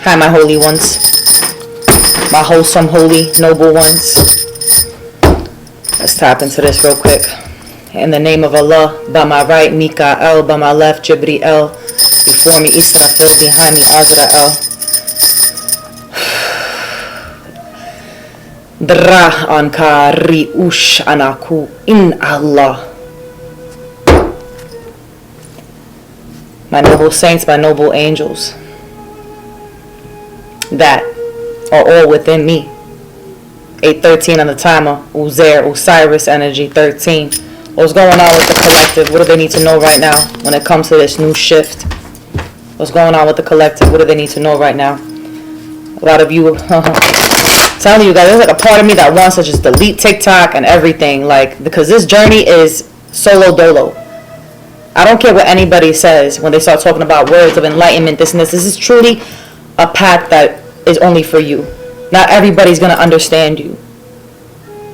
Hi, my holy ones. My wholesome, holy, noble ones. Let's tap into this real quick. In the name of Allah, by my right, Mikael, by my left, Jibriel, before me, Israfil, behind me, Azrael. Dra ankari ush anaku in Allah. My noble saints, my noble angels, that are all within me. 813 on the timer. Uzair, Osiris energy, 13. What's going on with the collective? What do they need to know right now when it comes to this new shift? What's going on with the collective? What do they need to know right now? A lot of you, telling you guys, there's like a part of me that wants to just delete TikTok and everything, like, because this journey is solo dolo. I don't care what anybody says when they start talking about words of enlightenment, this and this. This is truly a path that is only for you. Not everybody's going to understand you.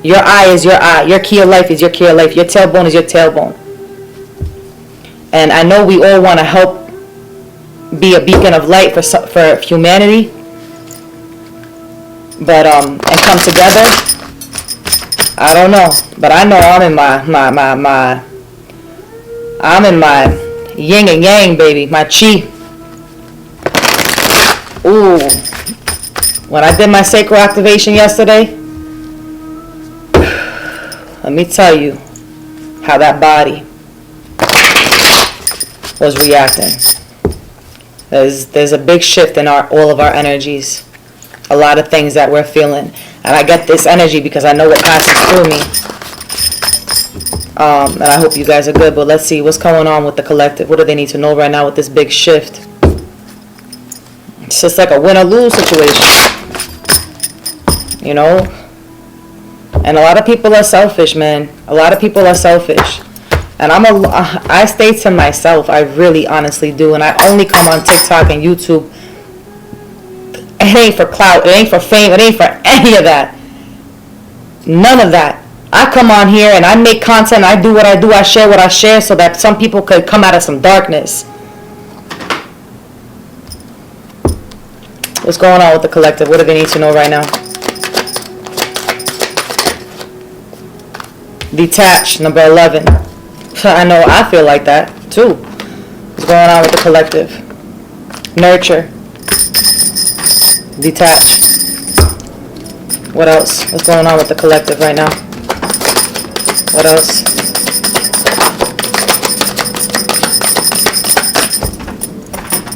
Your eye is your eye. Your key of life is your key of life. Your tailbone is your tailbone. And I know we all want to help be a beacon of light for humanity. But, and come together. I don't know. But I know I'm in I'm in my yin and yang, baby. My chi. Ooh. When I did my sacral activation yesterday, let me tell you how that body was reacting. There's a big shift in all of our energies. A lot of things that we're feeling. And I get this energy because I know what passes through me. And I hope you guys are good, but let's see what's going on with the collective. What do they need to know right now with this big shift? It's just like a win or lose situation, you know. And a lot of people are selfish, man. A lot of people are selfish, and I stay to myself. I really, honestly do, and I only come on TikTok and YouTube. It ain't for clout. It ain't for fame. It ain't for any of that. None of that. I come on here and I make content, I do what I do, I share what I share so that some people could come out of some darkness. What's going on with the collective? What do they need to know right now? Detach, number 11. I know I feel like that too. What's going on with the collective? Nurture. Detach. What else? What's going on with the collective right now? What else?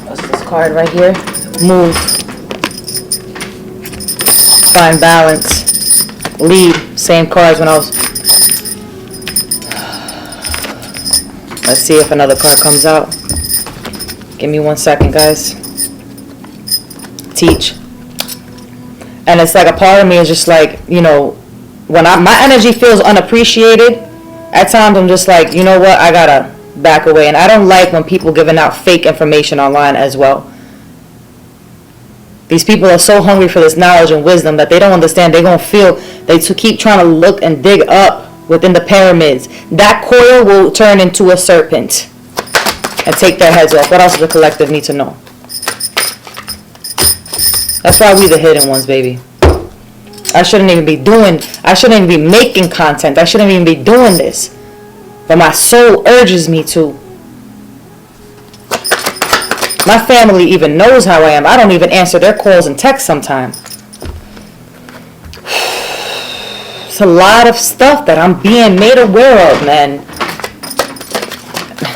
What's this card right here? Move. Find balance. Lead. Same cards when I was... Let's see if another card comes out. Give me 1 second, guys. Teach. And it's like a part of me is just like, you know, when my energy feels unappreciated, at times I'm just like, you know what, I gotta back away. And I don't like when people giving out fake information online as well. These people are so hungry for this knowledge and wisdom that they don't understand. They're gonna feel, they keep trying to look and dig up within the pyramids. That coil will turn into a serpent and take their heads off. What else does the collective need to know? That's why we the hidden ones, baby. I shouldn't even be making content. I shouldn't even be doing this. But my soul urges me to. My family even knows how I am. I don't even answer their calls and texts sometimes. It's a lot of stuff that I'm being made aware of, man.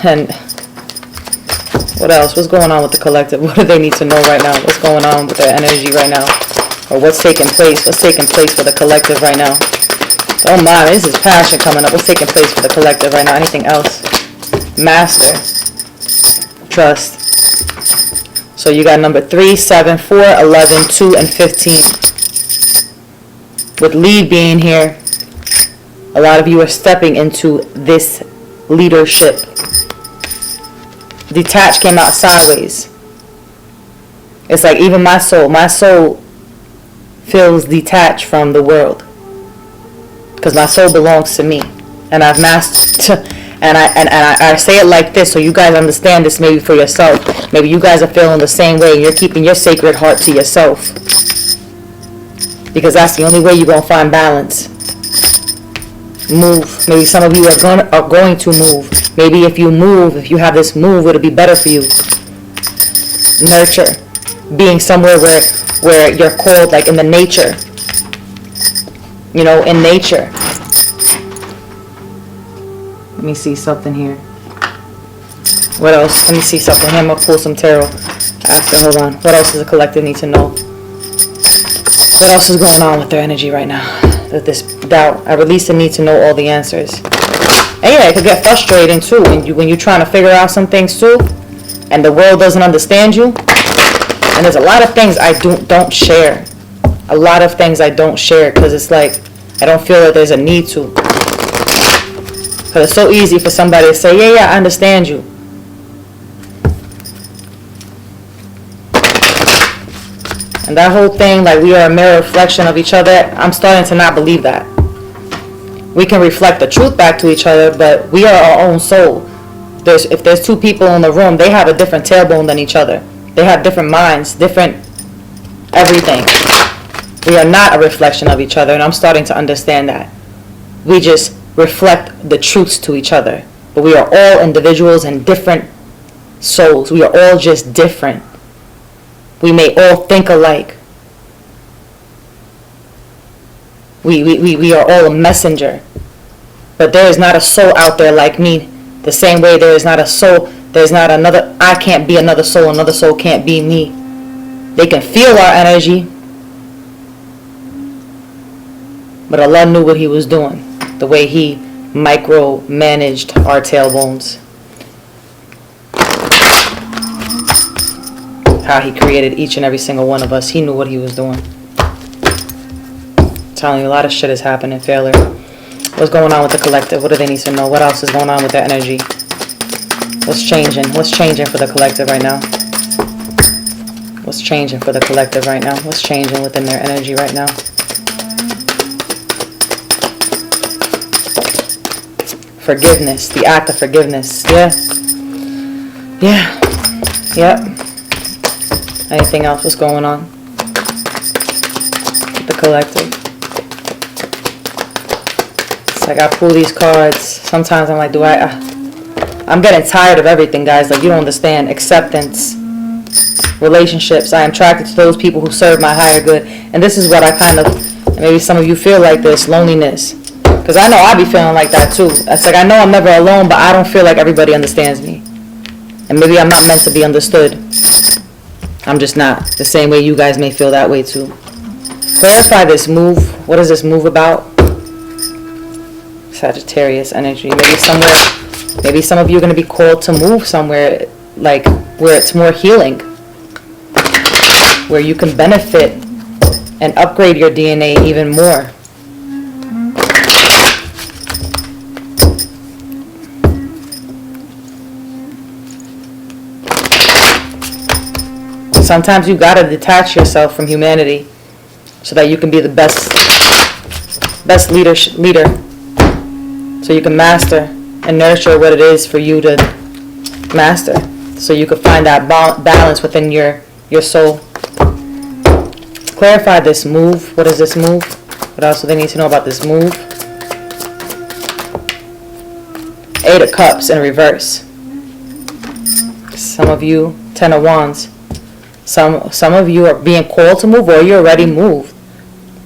And what else? What's going on with the collective? What do they need to know right now? What's going on with their energy right now? Or what's taking place? What's taking place for the collective right now? Oh my, this is passion coming up. What's taking place for the collective right now? Anything else? Master. Trust. So you got number 3, 7, 4, 11, 2, and 15. With lead being here, a lot of you are stepping into this leadership. Detach came out sideways. It's like even my soul feels detached from the world. Because my soul belongs to me. And I've mastered And I say it like this so you guys understand this maybe for yourself. Maybe you guys are feeling the same way and you're keeping your sacred heart to yourself. Because that's the only way you're going to find balance. Move. Maybe some of you are going to move. Maybe if you move, if you have this move, it'll be better for you. Nurture. Being somewhere where you're called, like in the nature. You know, in nature. Let me see something here. What else? Let me see something here. I'm going to pull some tarot after. Hold on. What else does the collective need to know? What else is going on with their energy right now? With this doubt. I release the need to know all the answers. And yeah, it could get frustrating too when you're trying to figure out some things too, and the world doesn't understand you. And there's a lot of things I don't share. A lot of things I don't share because it's like I don't feel that there's a need to. Because it's so easy for somebody to say, yeah, I understand you. And that whole thing, like we are a mirror reflection of each other, I'm starting to not believe that. We can reflect the truth back to each other, but we are our own soul. If there's two people in the room, they have a different tailbone than each other. They have different minds, different everything. We are not a reflection of each other, and I'm starting to understand that. We just reflect the truths to each other. But we are all individuals and different souls. We are all just different. We may all think alike. We are all a messenger. But there is not a soul out there like me. The same way there is not a soul, there's not another, I can't be another soul can't be me. They can feel our energy. But Allah knew what He was doing. The way He micro-managed our tailbones. How He created each and every single one of us. He knew what He was doing. I'm telling you, a lot of shit is happening, failure. What's going on with the collective? What do they need to know? What else is going on with their energy? What's changing? What's changing for the collective right now? What's changing for the collective right now? What's changing within their energy right now? Forgiveness. The act of forgiveness. Yeah. Yeah. Yep. Anything else? What's going on with the collective? It's like I pull these cards. Sometimes I'm like, I'm getting tired of everything, guys. Like, you don't understand. Acceptance. Relationships. I am attracted to those people who serve my higher good. And this is what I kind of, maybe some of you feel like this, loneliness. Because I know I be feeling like that too. It's like I know I'm never alone, but I don't feel like everybody understands me. And maybe I'm not meant to be understood. I'm just not. The same way you guys may feel that way too. Clarify this move. What is this move about? Sagittarius energy. Maybe some of you are going to be called to move somewhere, like where it's more healing, where you can benefit and upgrade your DNA even more. Sometimes you gotta detach yourself from humanity so that you can be the best leader, so you can master and nurture what it is for you to master, so you can find that balance within your soul. Clarify this move. What is this move? What else do they need to know about this move? 8 of Cups in reverse. Some of you, 10 of Wands. Some of you are being called to move, or you already moved.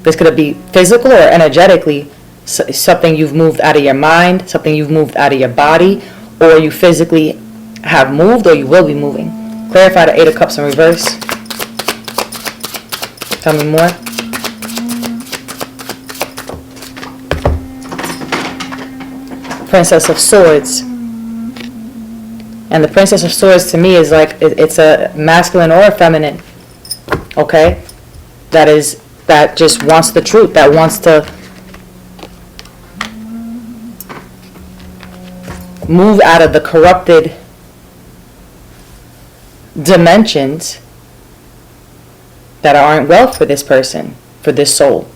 This could be physical or energetically. Something you've moved out of your mind, something you've moved out of your body, or you physically have moved, or you will be moving. Clarify the 8 of Cups in reverse. Tell me more. Princess of Swords. And the Princess of Swords to me is like, it's a masculine or a feminine. Okay? That just wants the truth. That wants to move out of the corrupted dimensions that aren't well for this person, for this soul.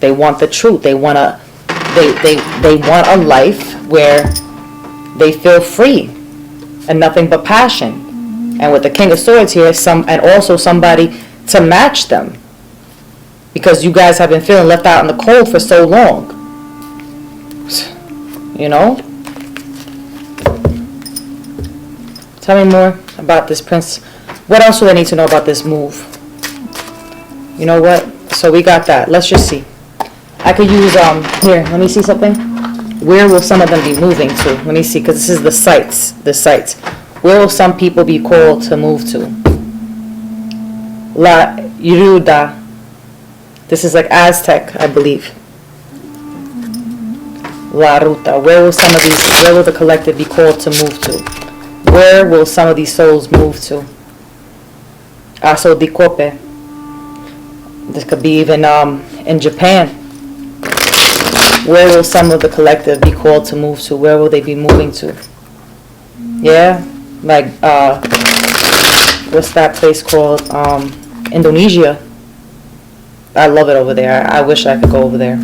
They want the truth. They want a life where they feel free and nothing but passion. And with the King of Swords here, and also somebody to match them, because you guys have been feeling left out in the cold for so long. You know? Tell me more about this prince. What else do they need to know about this move? You know what? So we got that. Let's just see. I could use, here, let me see something. Where will some of them be moving to? Let me see, because this is the sites. The sites. Where will some people be called to move to? La Iruda. This is like Aztec, I believe. La Ruta. Where will the collective be called to move to? Where will some of these souls move to? Aso di Cope. This could be even in Japan. Where will some of the collective be called to move to? Where will they be moving to? Yeah, like what's that place called? Indonesia. I love it over there. I wish I could go over there.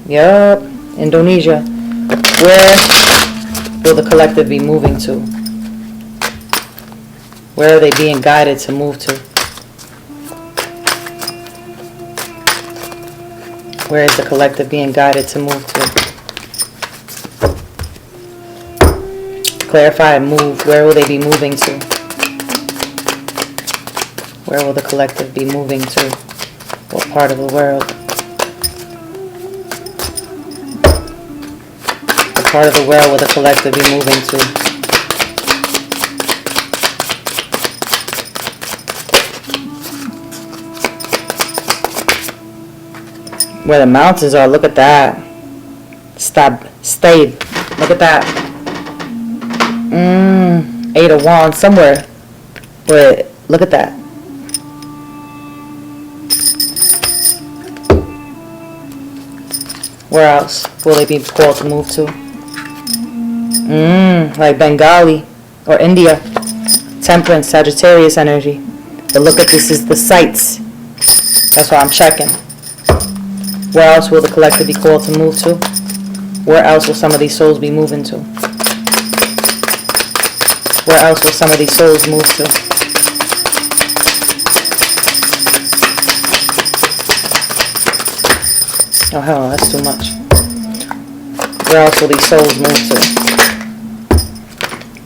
Yup, Indonesia. Where will the collective be moving to? Where are they being guided to move to? Where is the collective being guided to move to? Clarify and move. Where will they be moving to? Where will the collective be moving to? What part of the world? What part of the world will the collective be moving to? Where the mountains are, look at that. Stayed. Look at that. 8 of Wands somewhere. But look at that. Where else will they be called to move to? Like Bengali or India. Temperance, Sagittarius energy. But look at this is the sites. That's why I'm checking. Where else will the collective be called to move to? Where else will some of these souls be moving to? Where else will some of these souls move to? Oh hell, that's too much. Where else will these souls move to?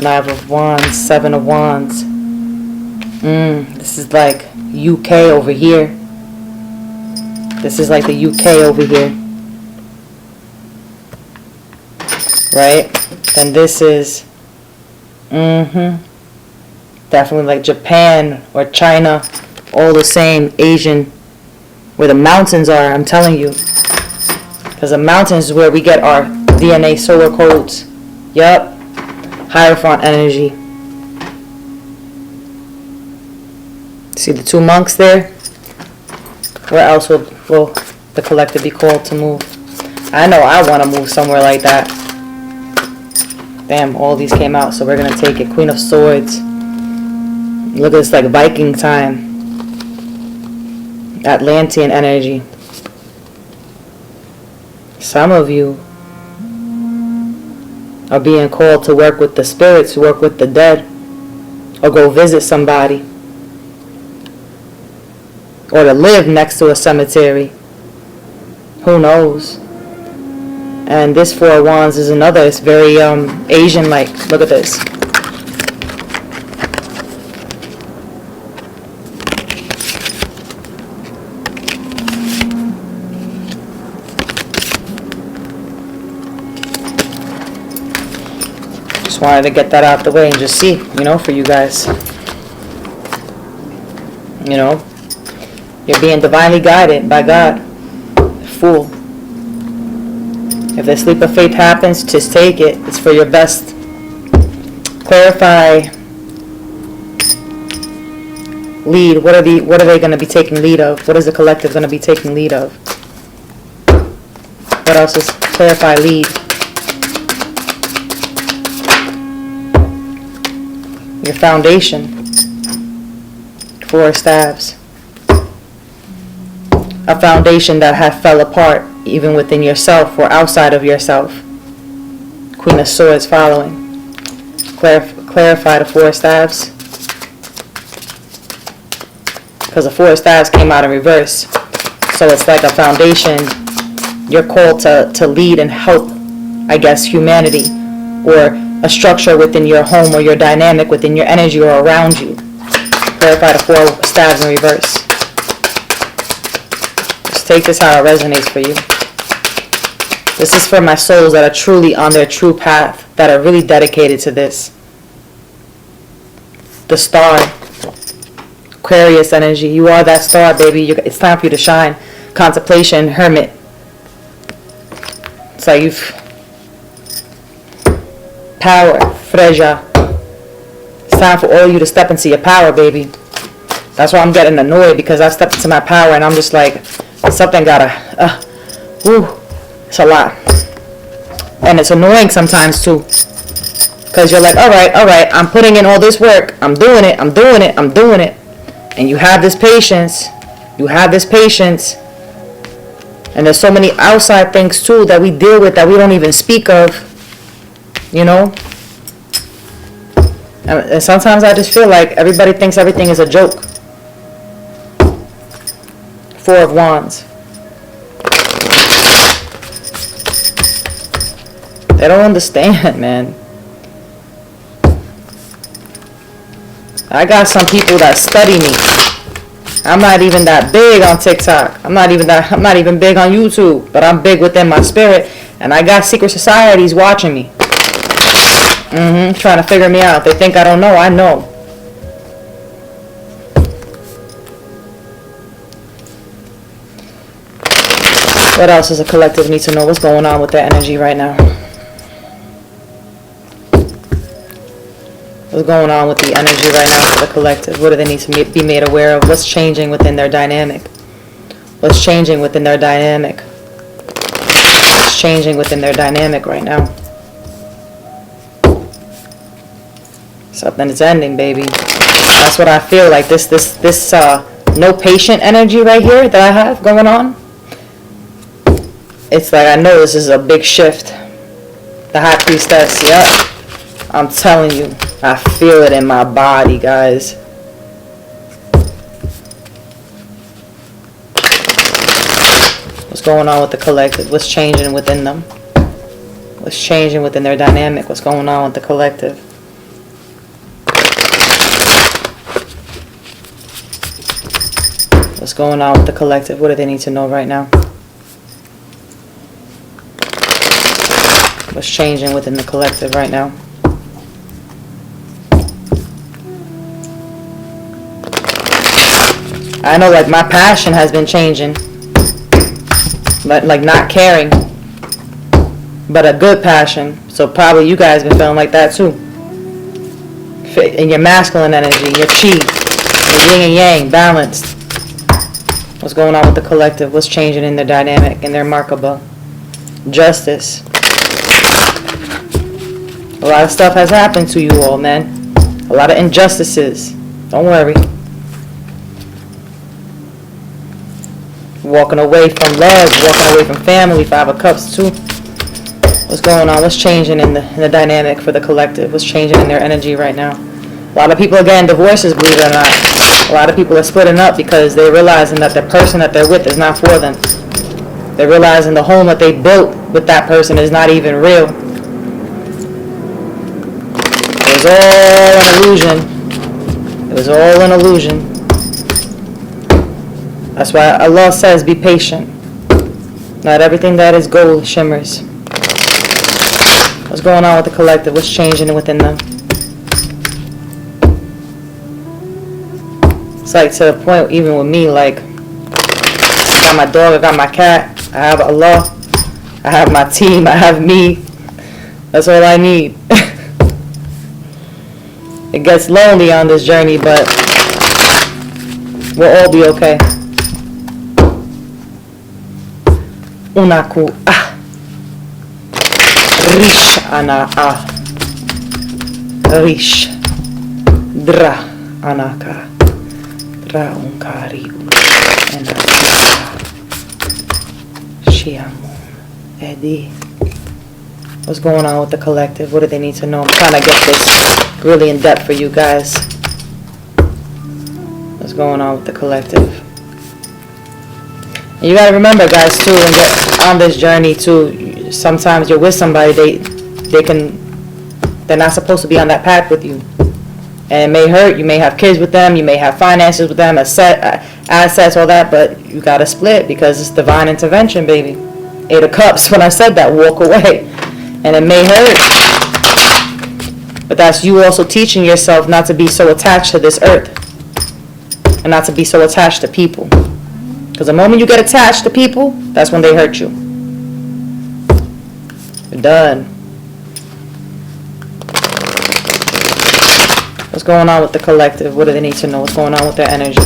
9 of Wands, 7 of Wands. This is like UK over here. This is like the UK over here. Right? Then this is definitely like Japan or China. All the same. Asian. Where the mountains are, I'm telling you. Because the mountains is where we get our DNA solar codes. Yup. Hierophant energy. See the 2 monks there? Where else will the collective be called to move? I know I want to move somewhere like that. Damn, all these came out, so we're going to take it. Queen of Swords. Look at this, like Viking time. Atlantean energy. Some of you are being called to work with the spirits, work with the dead, or go visit somebody. Or to live next to a cemetery. Who knows? And this 4 of Wands is another. It's very Asian-like. Look at this. Just wanted to get that out the way and just see, you know, for you guys. You know? You're being divinely guided by God. Fool. If the sleep of faith happens, just take it. It's for your best. Clarify. Lead. What are they going to be taking lead of? What is the collective going to be taking lead of? What else is clarify lead? Your foundation. 4 of Staves. A foundation that had fell apart even within yourself or outside of yourself. Queen of Swords following. Clarify the Four of Staves. Because the Four of Staves came out in reverse. So it's like a foundation. You're called to lead and help, I guess, humanity. Or a structure within your home or your dynamic within your energy or around you. Clarify the Four of Staves in reverse. Just take this how it resonates for you. This is for my souls that are truly on their true path, that are really dedicated to this. The star. Aquarius energy. You are that star, baby. It's time for you to shine. Contemplation, hermit. It's like you've... Power, Freja. It's time for all of you to step into your power, baby. That's why I'm getting annoyed, because I've stepped into my power and I'm just like, something gotta, it's a lot. And it's annoying sometimes too. Because you're like, alright, I'm putting in all this work. I'm doing it. And you have this patience. And there's so many outside things too that we deal with that we don't even speak of. You know? And sometimes I just feel like everybody thinks everything is a joke. Four of Wands. They don't understand, man. I got some people that study me. I'm not even that big on TikTok. I'm not even big on YouTube, but I'm big within my spirit, and I got secret societies watching me. Trying to figure me out. They think I don't know. I know. What else does a collective need to know? What's going on with their energy right now? What's going on with the energy right now for the collective? What do they need to be made aware of? What's changing within their dynamic? What's changing within their dynamic? What's changing within their dynamic right now? Something is ending, baby. That's what I feel like. This no patient energy right here that I have going on. It's like I know this is a big shift. The High Priestess, yep. I'm telling you, I feel it in my body, guys. What's going on with the collective? What's changing within them? What's changing within their dynamic? What's going on with the collective? What's going on with the collective? What do they need to know right now? What's changing within the collective right now? I know, like, my passion has been changing. But, like, not caring. But a good passion. So probably you guys been feeling like that too. In your masculine energy, your chi, your yin and yang, balanced. What's going on with the collective? What's changing in their dynamic, in their Merkaba? Justice. A lot of stuff has happened to you all, man. A lot of injustices. Don't worry. Walking away from love, walking away from family. Five of Cups too. What's going on? What's changing in the dynamic for the collective? What's changing in their energy right now? A lot of people are getting divorces, believe it or not. A lot of people are splitting up because they're realizing that the person that they're with is not for them. They're realizing the home that they built with that person is not even real. It was all an illusion. It was all an illusion. That's why Allah says, be patient. Not everything that is gold shimmers. What's going on with the collective? What's changing within them? It's like to the point, even with me, like, I got my dog, I got my cat, I have Allah, I have my team, I have me. That's all I need. It gets lonely on this journey, but we'll all be okay. Unaku ah. Rish ana ah. Rish. Dra anaka. Dra unkari. Enaka. Shiamun. Edi. What's going on with the collective? What do they need to know? I'm trying to get this really in depth for you guys. What's going on with the collective? And you gotta remember, guys, too, when you're on this journey too, sometimes you're with somebody, they're not supposed to be on that path with you. And it may hurt, you may have kids with them, you may have finances with them, assets, all that, but you gotta split because it's divine intervention, baby. 8 of Cups, when I said that, walk away. And it may hurt. But that's you also teaching yourself not to be so attached to this earth. And not to be so attached to people. Because the moment you get attached to people, that's when they hurt you. You're done. What's going on with the collective? What do they need to know? What's going on with their energy?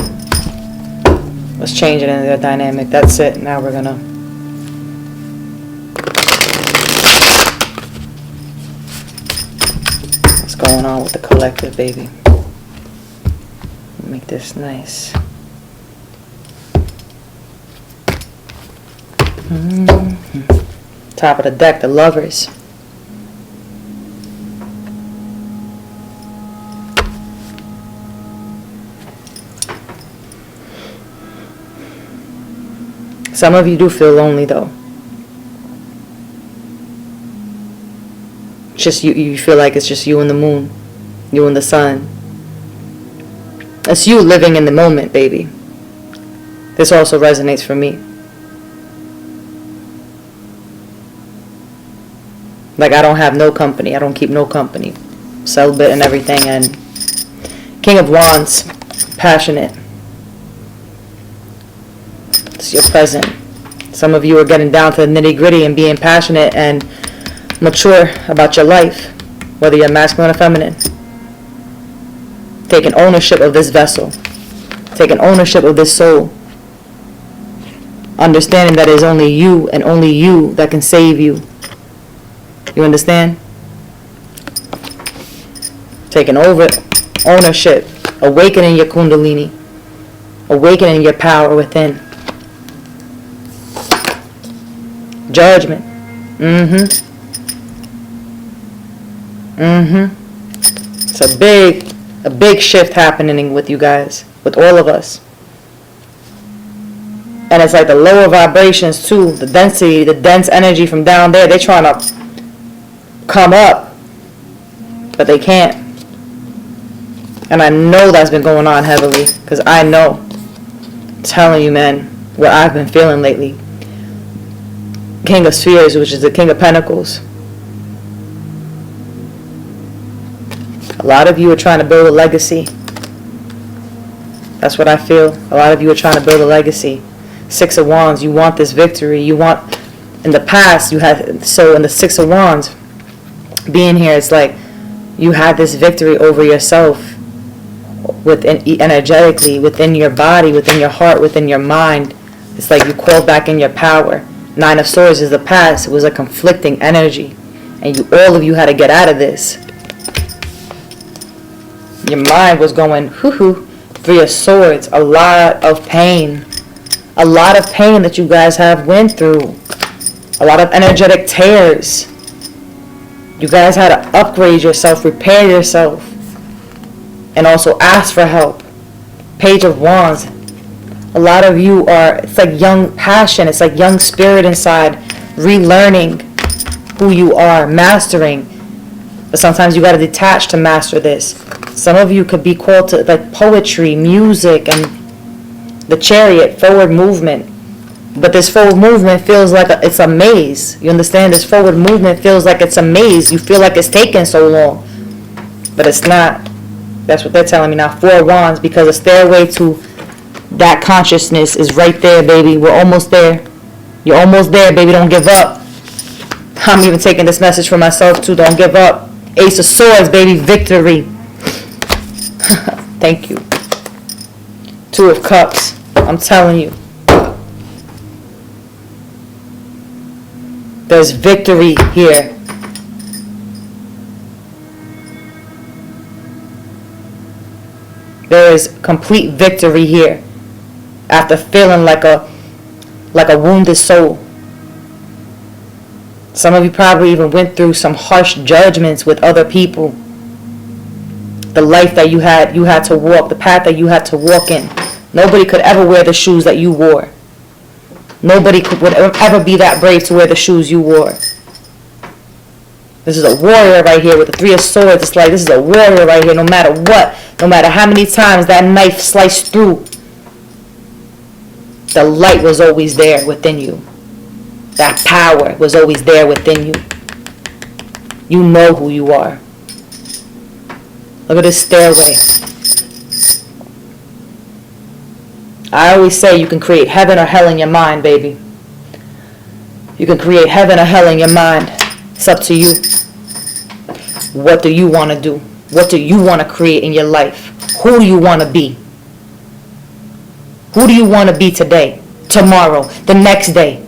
What's changing in their dynamic? That's it. Now we're gonna... What's going on with the collective, baby? Make this nice. Top of the deck, the Lovers. Some of you do feel lonely, though. Just you feel like it's just you and the moon, you and the sun. It's you living in the moment, baby. This also resonates for me. Like, I don't have no company. I don't keep no company. Celibate and everything. And King of Wands, passionate. It's your present. Some of you are getting down to the nitty gritty and being passionate and mature about your life, whether you're masculine or feminine. Taking ownership of this vessel. Taking ownership of this soul. Understanding that it's only you and only you that can save you. You understand? Taking over ownership. Awakening your kundalini. Awakening your power within. Judgment. It's a big shift happening with you guys, with all of us. And it's like the lower vibrations too, the density, the dense energy from down there, they're trying to come up, but they can't. And I know that's been going on heavily, because I know. I'm telling you, man, what I've been feeling lately. King of Spheres, which is the King of Pentacles. A lot of you are trying to build a legacy. That's what I feel. A lot of you are trying to build a legacy. 6 of Wands, you want this victory. You want, in the past, you had, so in the 6 of Wands, being here, it's like you had this victory over yourself, within, energetically, within your body, within your heart, within your mind. It's like you called back in your power. 9 of Swords is the past. It was a conflicting energy. And all of you had to get out of this. Your mind was going, hoo-hoo. 3 of Swords, a lot of pain. A lot of pain that you guys have went through. A lot of energetic tears. You guys had to upgrade yourself, repair yourself. And also ask for help. Page of Wands. A lot of you are, it's like young passion, it's like young spirit inside, relearning who you are, mastering. But sometimes you got to detach to master this. Some of you could be called to like poetry, music, and the Chariot, forward movement. But this forward movement feels like it's a maze. You understand? This forward movement feels like it's a maze. You feel like it's taking so long. But it's not. That's what they're telling me now. 4 of Wands, because the stairway to that consciousness is right there, baby. We're almost there. You're almost there, baby. Don't give up. I'm even taking this message for myself, too. Don't give up. Ace of Swords, baby. Victory. Thank you. 2 of Cups. I'm telling you. There's victory here. There is complete victory here. After feeling like a wounded soul. Some of you probably even went through some harsh judgments with other people. The life that you had to walk, the path that you had to walk in. Nobody could ever wear the shoes that you wore. Nobody would ever be that brave to wear the shoes you wore. This is a warrior right here with the 3 of Swords. It's like, this is a warrior right here, no matter what. No matter how many times that knife sliced through, the light was always there within you. That power was always there within you. You know who you are. Look at this stairway. I always say you can create heaven or hell in your mind, baby. You can create heaven or hell in your mind. It's up to you. What do you want to do? What do you want to create in your life? Who do you want to be? Who do you want to be today, tomorrow, the next day?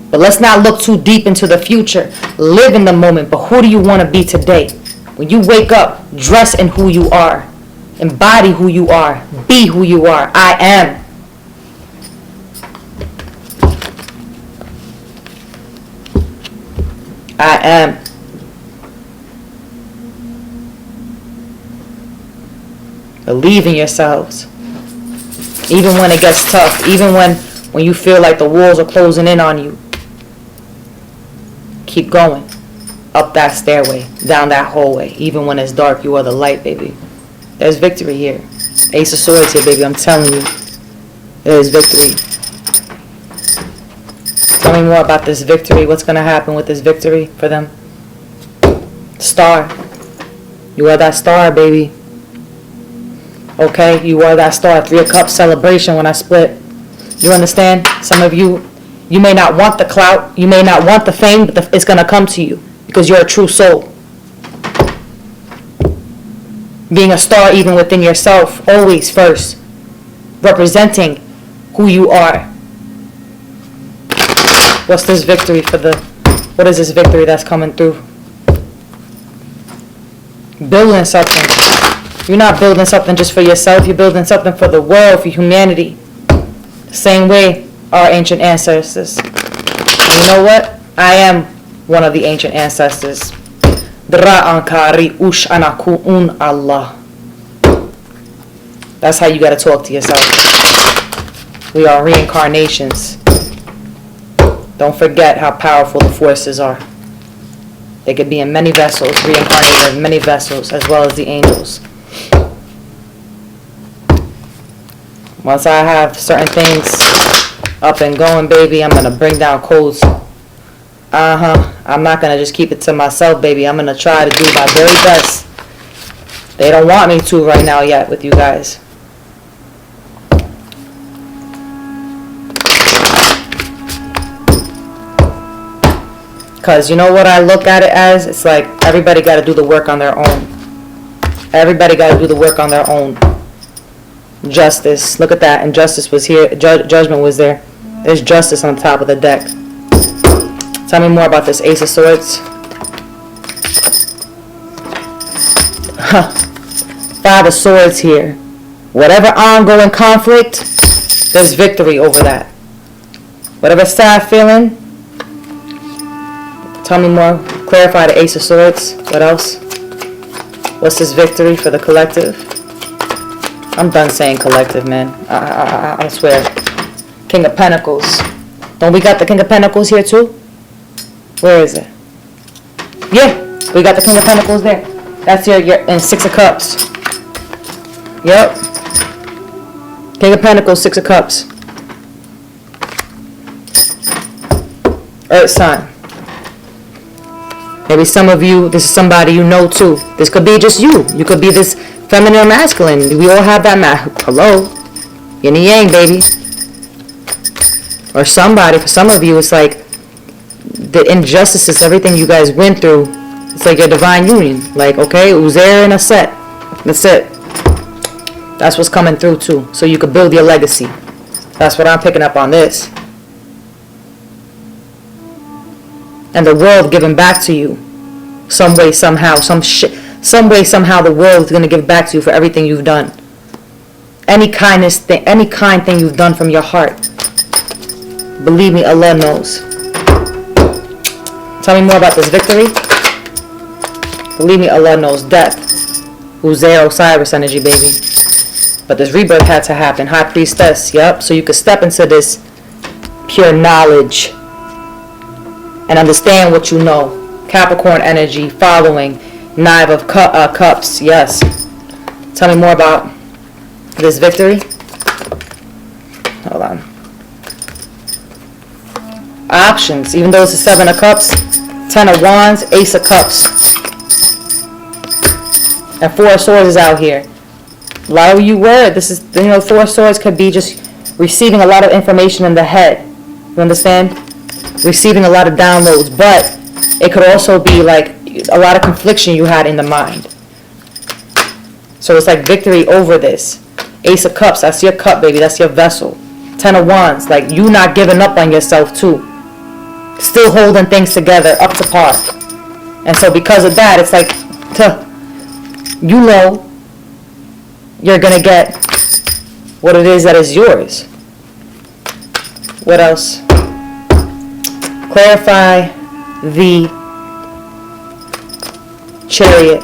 But let's not look too deep into the future. Live in the moment. But who do you want to be today? When you wake up, dress in who you are. Embody who you are. Be who you are. I am. I am. Believe in yourselves. Even when it gets tough. Even when you feel like the walls are closing in on you. Keep going. Up that stairway. Down that hallway. Even when it's dark, you are the light, baby. There's victory here. Ace of Swords here, baby. I'm telling you. There's victory. Tell me more about this victory. What's going to happen with this victory for them? Star. You are that star, baby. Okay? You are that star. 3 of Cups celebration when I split. You understand? Some of you, you may not want the clout. You may not want the fame, but it's going to come to you. Because you're a true soul. Being a star even within yourself, always first. Representing who you are. What's this victory for the... What is this victory that's coming through? Building something. You're not building something just for yourself. You're building something for the world, for humanity. Same way our ancient ancestors. And you know what? I am one of the ancient ancestors. Dra'ankari ush anaku un Allah. That's how you gotta talk to yourself. We are reincarnations. Don't forget how powerful the forces are. They could be in many vessels, reincarnated in many vessels, as well as the angels. Once I have certain things up and going, baby, I'm gonna bring down codes. I'm not gonna just keep it to myself, baby. I'm gonna try to do my very best. They don't want me to right now yet with you guys. Because you know what I look at it as? It's like everybody got to do the work on their own. Everybody got to do the work on their own. Justice. Look at that. And justice was here. Judgment was there. There's justice on top of the deck. Tell me more about this Ace of Swords. 5 of Swords here. Whatever ongoing conflict, there's victory over that. Whatever sad feeling, tell me more. Clarify the Ace of Swords. What else? What's this victory for the collective? I'm done saying collective, man. I swear. King of Pentacles. Don't we got the King of Pentacles here too? Where is it? Yeah, we got the King of Pentacles there. That's your and 6 of Cups. Yep. King of Pentacles, 6 of Cups. Earth sign. Maybe some of you, this is somebody you know too. This could be just you. You could be this feminine or masculine. We all have that hello. Yin and yang, baby. Or somebody, for some of you, it's like the injustices, everything you guys went through. It's like your divine union. Like, okay, Uzair and a set. That's it. That's what's coming through too. So you could build your legacy. That's what I'm picking up on this. And the world giving back to you. Some way, somehow. Some way, somehow the world is going to give back to you for everything you've done. Any kindness thing, any kind thing you've done from your heart. Believe me, Allah knows. Tell me more about this victory. Believe me, Allah knows death. Uzair, Osiris energy, baby. But this rebirth had to happen. High Priestess, yep. So you could step into this pure knowledge and understand what you know. Capricorn energy, following. Knife of Cups, yes. Tell me more about this victory. Hold on. Options, even though it's a 7 of Cups, 10 of Wands, Ace of Cups. And 4 of Swords is out here. A lot of you were, this is, 4 of Swords could be just receiving a lot of information in the head. You understand? Receiving a lot of downloads, but it could also be like a lot of confliction you had in the mind. So it's like victory over this. Ace of Cups, that's your cup, baby. That's your vessel. 10 of Wands, like you not giving up on yourself too. Still holding things together up to par. And so because of that, it's like, you know you're going to get what it is that is yours. What else? Clarify the Chariot.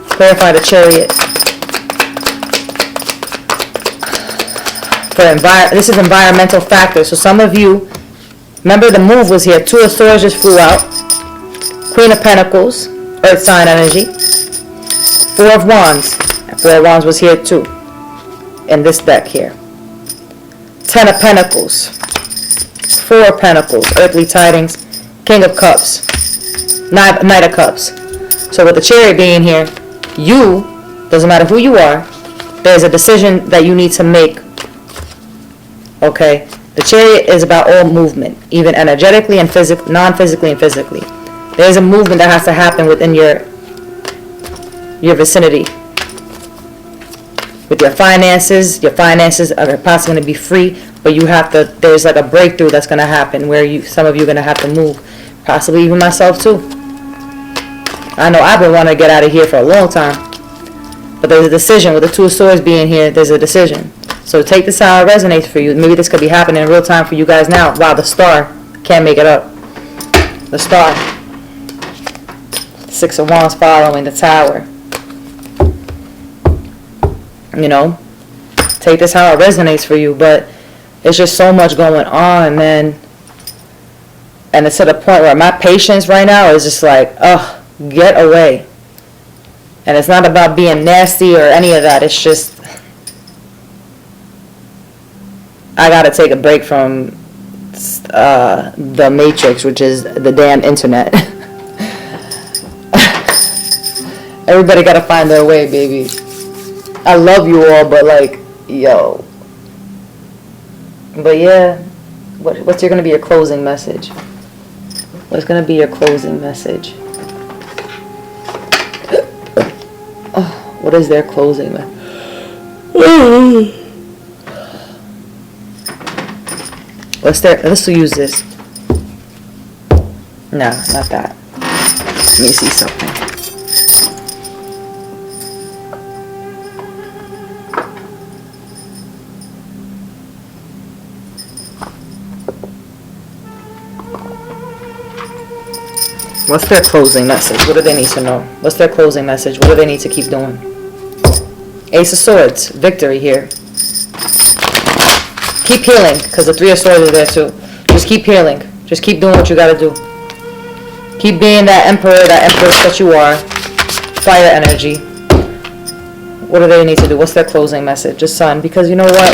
Clarify the Chariot. This is environmental factors. So some of you, remember the move was here. 2 of Swords just flew out. Queen of Pentacles, Earth sign energy. 4 of Wands. And 4 of Wands was here too. In this deck here. 10 of Pentacles. 4 of Pentacles, Earthly tidings. King of Cups. Knight of Cups. So with the Chariot being here, you, doesn't matter who you are, there's a decision that you need to make. Okay? The Chariot is about all movement, even energetically and non-physically and physically. There's a movement that has to happen within your vicinity. With your finances are possibly going to be free, but you have to, there's like a breakthrough that's going to happen where some of you are going to have to move. Possibly even myself too. I know I've been wanting to get out of here for a long time. But there's a decision. With the 2 of Swords being here, there's a decision. So take this how it resonates for you. Maybe this could be happening in real time for you guys now. Wow, the Star. Can't make it up. The Star. 6 of Wands following the Tower. You know? Take this how it resonates for you. But there's just so much going on, man. And it's to the point where my patience right now is just like, ugh. Get away. And it's not about being nasty or any of that. It's just I gotta take a break from the Matrix, which is the damn internet. Everybody gotta find their way, baby. I love you all, but like, yo. But yeah, what's gonna be your closing message? What's gonna be your closing message? Oh, what is their closing message? Let's use this. No, not that. Let me see something. What's their closing message? What do they need to know? What's their closing message? What do they need to keep doing? Ace of Swords. Victory here. Keep healing, because the 3 of Swords is there too. Just keep healing. Just keep doing what you gotta do. Keep being that emperor, that empress that you are. Fire energy. What do they need to do? What's their closing message? Just Sun. Because you know what?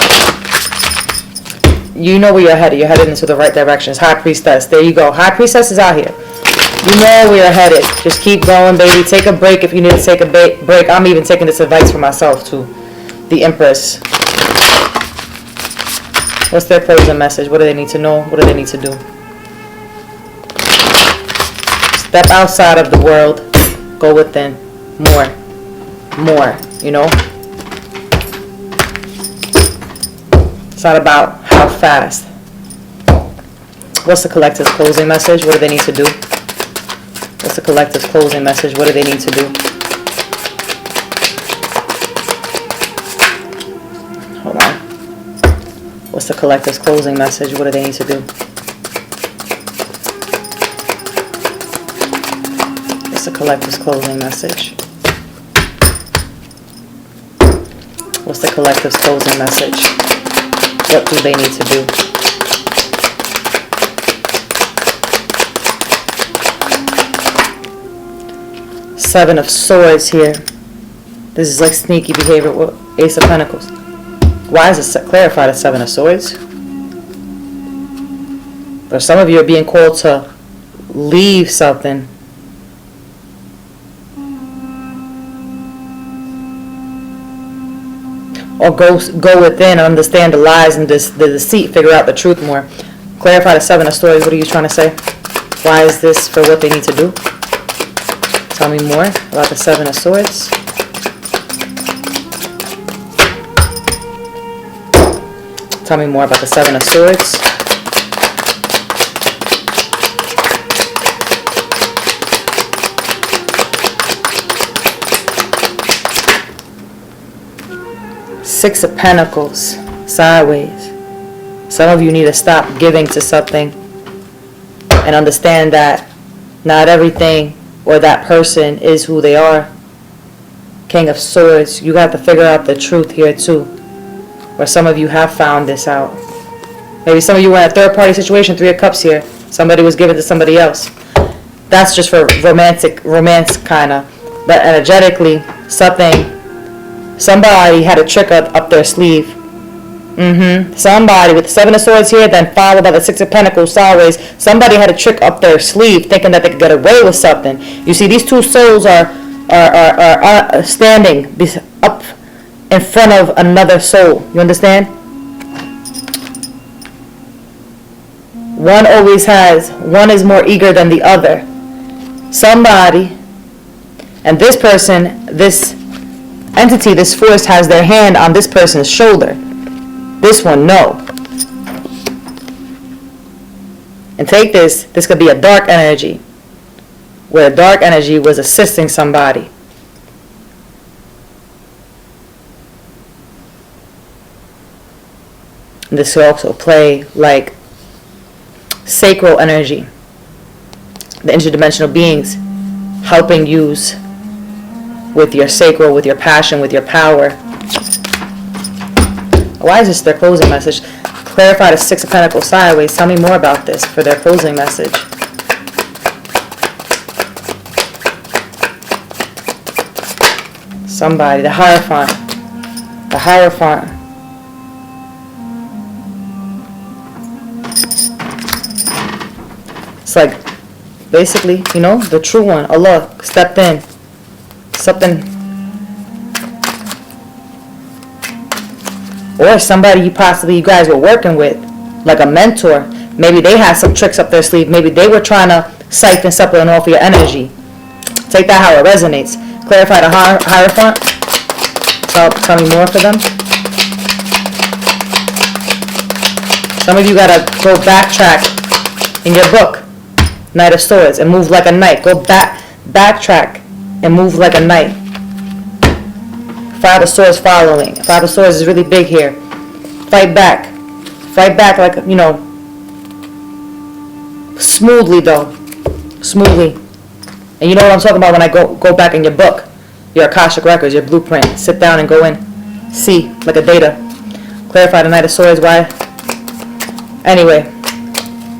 You know where you're headed. You're headed into the right directions. High Priestess. There you go. High Priestess is out here. You know where you're headed. Just keep going, baby. Take a break if you need to take a break. I'm even taking this advice for myself, too. The Empress. What's their closing message? What do they need to know? What do they need to do? Step outside of the world. Go within. More. More. You know? It's not about how fast. What's the collective's closing message? What do they need to do? What's the collective's closing message? What do they need to do? Hold on. What's the collective's closing message? What do they need to do? What's the collective's closing message? What's the collective's closing message? What do they need to do? Seven of Swords here. This is like sneaky behavior with Ace of Pentacles. Why is it clarified as Seven of Swords? But some of you are being called to leave something. Or go within and understand the lies and the deceit, figure out the truth more. Clarify the Seven of Swords. What are you trying to say? Why is this for what they need to do? Tell me more about the Seven of Swords. Tell me more about the Seven of Swords. Six of Pentacles, sideways. Some of you need to stop giving to something and understand that not everything or that person is who they are. King of Swords, you got to figure out the truth here too. Or some of you have found this out. Maybe some of you were in a third-party situation, Three of Cups here. Somebody was given to somebody else. That's just for romance kind of. But energetically, somebody had a trick up their sleeve. Somebody with the Seven of Swords here, then followed by the Six of Pentacles sideways. Somebody had a trick up their sleeve, thinking that they could get away with something. You see, these two souls are standing up in front of another soul. You understand? One is more eager than the other. Somebody, and this person, this entity, this force has their hand on this person's shoulder. This one, no. And take this could be a dark energy, where a dark energy was assisting somebody. And this could also play like sacral energy, the interdimensional beings helping use with your sacral, with your passion, with your power. Why is this their closing message? Clarify the Six of Pentacles sideways. Tell me more about this for their closing message. Somebody, the Hierophant. The Hierophant. It's like, basically, the true one, Allah, stepped in. Something. Or somebody you guys were working with, like a mentor. Maybe they had some tricks up their sleeve. Maybe they were trying to siphon something off your energy. Take that how it resonates. Clarify the Hierophant. Tell me more for them. Some of you gotta go backtrack in your book, Knight of Swords, and move like a knight. Go backtrack and move like a knight. Five of Swords following. Five of Swords is really big here. Fight back. Fight back like, smoothly though. Smoothly. And you know what I'm talking about when I go back in your book. Your Akashic Records, your blueprint. Sit down and go in. See, like a data. Clarify the Knight of Swords. Why? Anyway,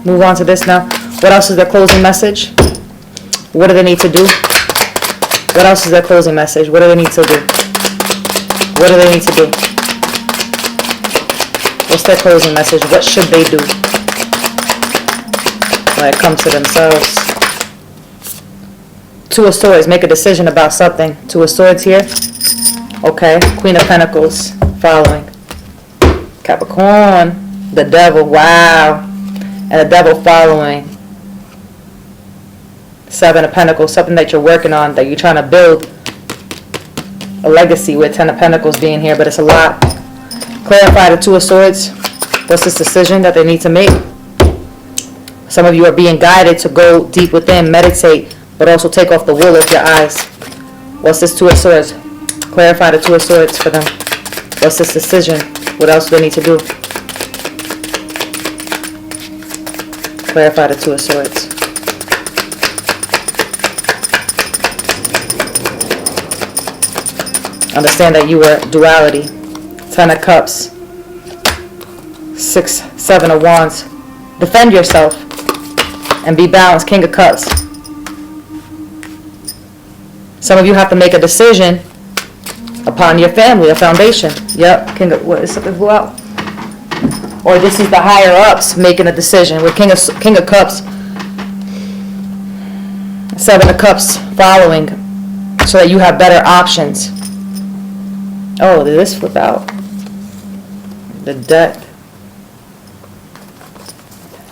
move on to this now. What else is their closing message? What do they need to do? What else is their closing message? What do they need to do? What do they need to do? What's their closing message? What should they do when it comes to themselves? Two of Swords. Make a decision about something. Two of Swords here. Okay. Queen of Pentacles following. Capricorn. The Devil. Wow. And the Devil following. Seven of Pentacles. Something that you're working on, that you're trying to build a legacy with. Ten of Pentacles being here, but it's a lot. Clarify the Two of Swords. What's this decision that they need to make? Some of you are being guided to go deep within, meditate, but also take off the wool of your eyes. What's this Two of Swords? Clarify the Two of Swords for them. What's this decision? What else do they need to do? Clarify the Two of Swords. Understand that you were duality. 10 of Cups. 6, 7 of Wands. Defend yourself and be balanced. King of Cups. Some of you have to make a decision upon your family, a foundation. Yep, King of, what is something blew out? Or this is the higher ups making a decision with King of Cups. 7 of Cups following, so that you have better options. Oh, did this flip out? The Death.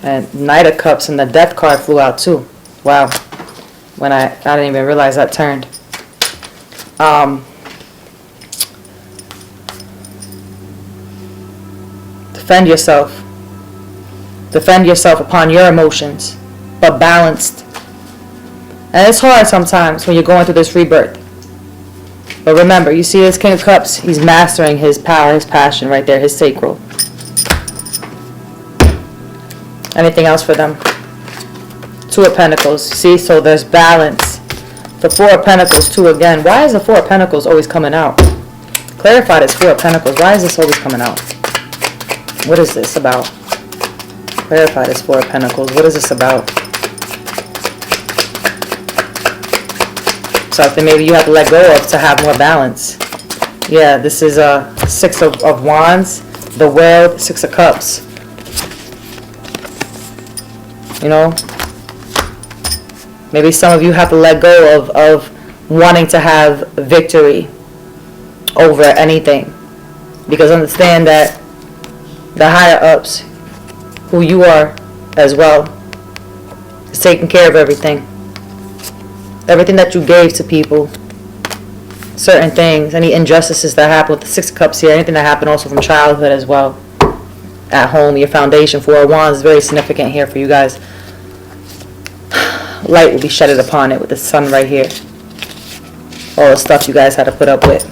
And Knight of Cups and the Death card flew out too. Wow. When I didn't even realize that turned. Defend yourself. Defend yourself upon your emotions, but balanced. And it's hard sometimes when you're going through this rebirth. But remember, you see this King of Cups, he's mastering his power, his passion right there, his sacral. Anything else for them? 2 of Pentacles. See, so there's balance. The 4 of Pentacles, 2 again. Why is the 4 of Pentacles always coming out? Clarify this 4 of Pentacles. Why is this always coming out? What is this about? Clarify this 4 of Pentacles. What is this about? Something maybe you have to let go of to have more balance. Yeah, this is a 6 of Wands, the World, 6 of Cups. You know, maybe some of you have to let go of wanting to have victory over anything, because understand that the higher ups, who you are as well, is taking care of everything. Everything that you gave to people, certain things, any injustices that happen with the 6 of Cups here, anything that happened also from childhood as well, at home, your foundation. 4 of Wands is very significant here for you guys. Light will be shedded upon it with the sun right here. All the stuff you guys had to put up with.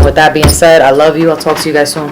With that being said, I love you. I'll talk to you guys soon.